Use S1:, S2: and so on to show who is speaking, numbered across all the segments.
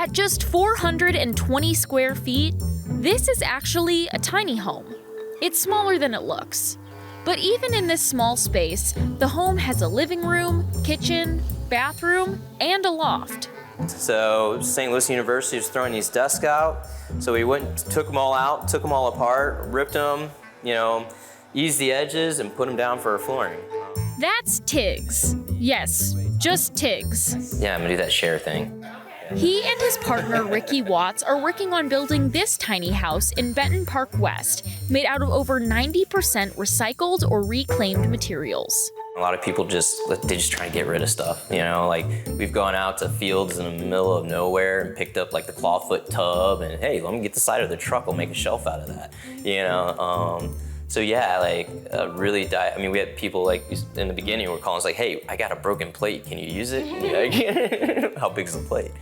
S1: At just 420 square feet, this is actually a tiny home. It's smaller than it looks. But even in this small space, the home has a living room, kitchen, bathroom, and a loft.
S2: So St. Louis University was throwing these desks out. So we went, took them all out, took them all apart, ripped them, eased the edges and put them down for our flooring.
S1: That's Tiggs. Yes, just Tiggs.
S2: Yeah, I'm gonna do that share thing.
S1: He and his partner, Ricky Watts, are working on building this tiny house in Benton Park West, made out of over 90% recycled or reclaimed materials.
S2: A lot of people just try to get rid of stuff, like we've gone out to fields in the middle of nowhere and picked up like the clawfoot tub and hey, let me get the side of the truck, we'll make a shelf out of that, So yeah, we had people like in the beginning were calling us like, hey, I got a broken plate, can you use it? How big is the plate?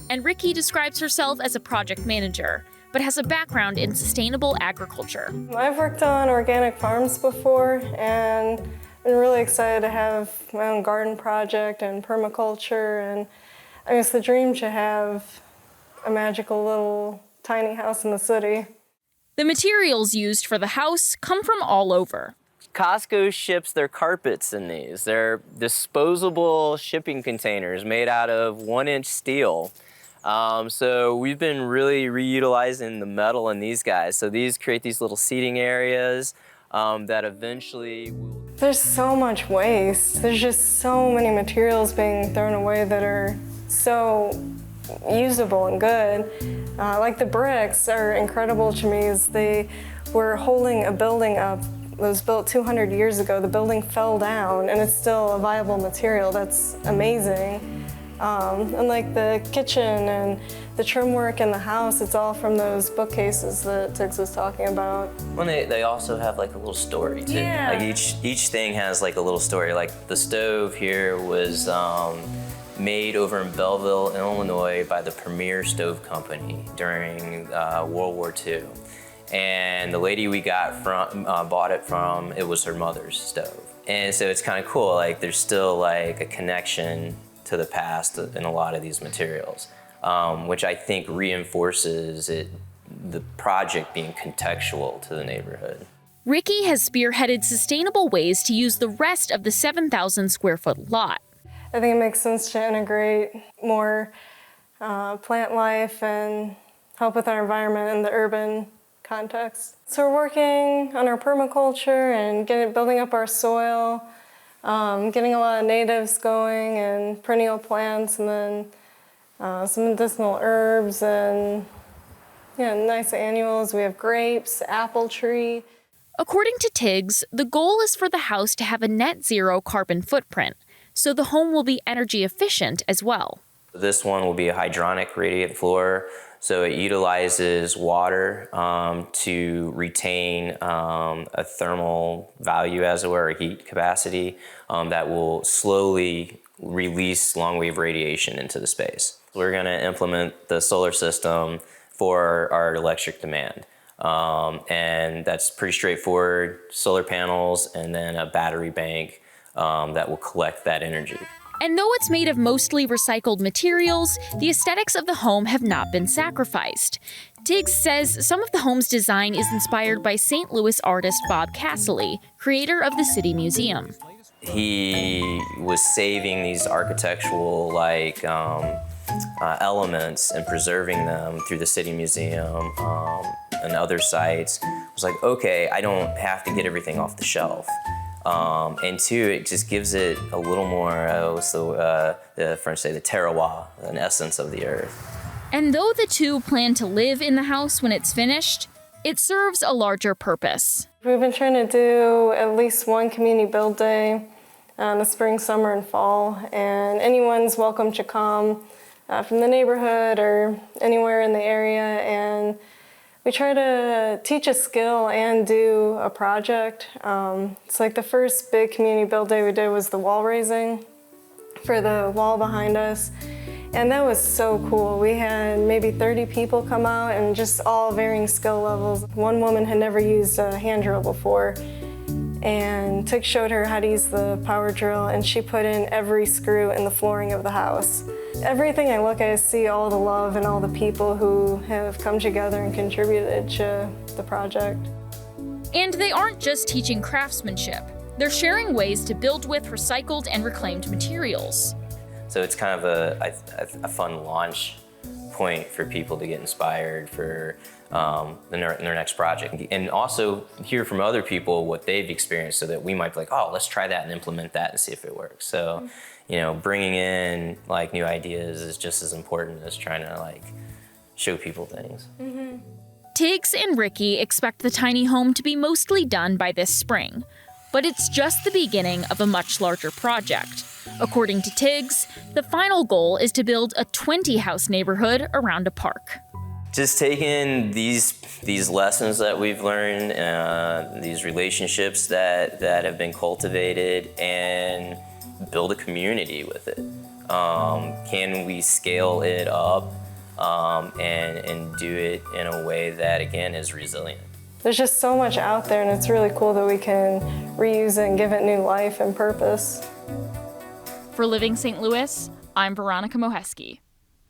S1: And Ricky describes herself as a project manager, but has a background in sustainable agriculture.
S3: I've worked on organic farms before and been really excited to have my own garden project and permaculture, and I guess the dream to have a magical little tiny house in the city.
S1: The materials used for the house come from all over.
S2: Costco ships their carpets in these. They're disposable shipping containers made out of 1-inch steel. So we've been really reutilizing the metal in these guys. So these create these little seating areas that eventually will...
S3: There's so much waste. There's just so many materials being thrown away that are so usable and good. Like the bricks are incredible to me, as they were holding a building up that was built 200 years ago. The building fell down and it's still a viable material. That's amazing. And like the kitchen and the trim work in the house, it's all from those bookcases that Tiggs was talking about.
S2: Well, they also have like a little story too.
S3: Yeah.
S2: Like each thing has like a little story. Like the stove here was made over in Belleville, Illinois by the Premier Stove Company during World War II. And the lady we bought it from, it was her mother's stove. And so it's kind of cool, like there's still like a connection to the past in a lot of these materials, which I think reinforces the project being contextual to the neighborhood.
S1: Ricky has spearheaded sustainable ways to use the rest of the 7,000 square foot lot.
S3: I think it makes sense to integrate more plant life and help with our environment in the urban context. So we're working on our permaculture and building up our soil, getting a lot of natives going and perennial plants, and then some medicinal herbs and nice annuals. We have grapes, apple tree.
S1: According to Tiggs, the goal is for the house to have a net zero carbon footprint, so the home will be energy efficient as well.
S2: This one will be a hydronic radiant floor, so it utilizes water to retain a thermal value, as it were, a heat capacity that will slowly release long-wave radiation into the space. We're going to implement the solar system for our electric demand. And that's pretty straightforward: solar panels and then a battery bank that will collect that energy.
S1: And though it's made of mostly recycled materials, the aesthetics of the home have not been sacrificed. Tiggs says some of the home's design is inspired by St. Louis artist Bob Cassilly, creator of the City Museum.
S2: He was saving these architectural elements and preserving them through the City Museum and other sites. I was like, okay, I don't have to get everything off the shelf. And two, it just gives it a little more, the French say, the terroir, an essence of the earth.
S1: And though the two plan to live in the house when it's finished, it serves a larger purpose.
S3: We've been trying to do at least one community build day in the spring, summer, and fall, and anyone's welcome to come from the neighborhood or anywhere in the area, and we try to teach a skill and do a project. It's like the first big community build day we did was the wall raising for the wall behind us. And that was so cool. We had maybe 30 people come out and just all varying skill levels. One woman had never used a hand drill before, and showed her how to use the power drill, and she put in every screw in the flooring of the house. Everything I look at, I see all the love and all the people who have come together and contributed to the project.
S1: And they aren't just teaching craftsmanship. They're sharing ways to build with recycled and reclaimed materials.
S2: So it's kind of a fun launch point for people to get inspired for their next project. And also hear from other people what they've experienced so that we might be like, oh, let's try that and implement that and see if it works. So, you know, bringing in like new ideas is just as important as trying to like show people things.
S3: Mm-hmm.
S1: Tiggs and Ricky expect the tiny home to be mostly done by this spring, but it's just the beginning of a much larger project. According to Tiggs, the final goal is to build a 20-house neighborhood around a park.
S2: Just taking these lessons that we've learned, these relationships that have been cultivated, and build a community with it. Can we scale it up and do it in a way that, again, is resilient?
S3: There's just so much out there, and it's really cool that we can reuse it and give it new life and purpose.
S1: For Living St. Louis, I'm Veronica Moheski.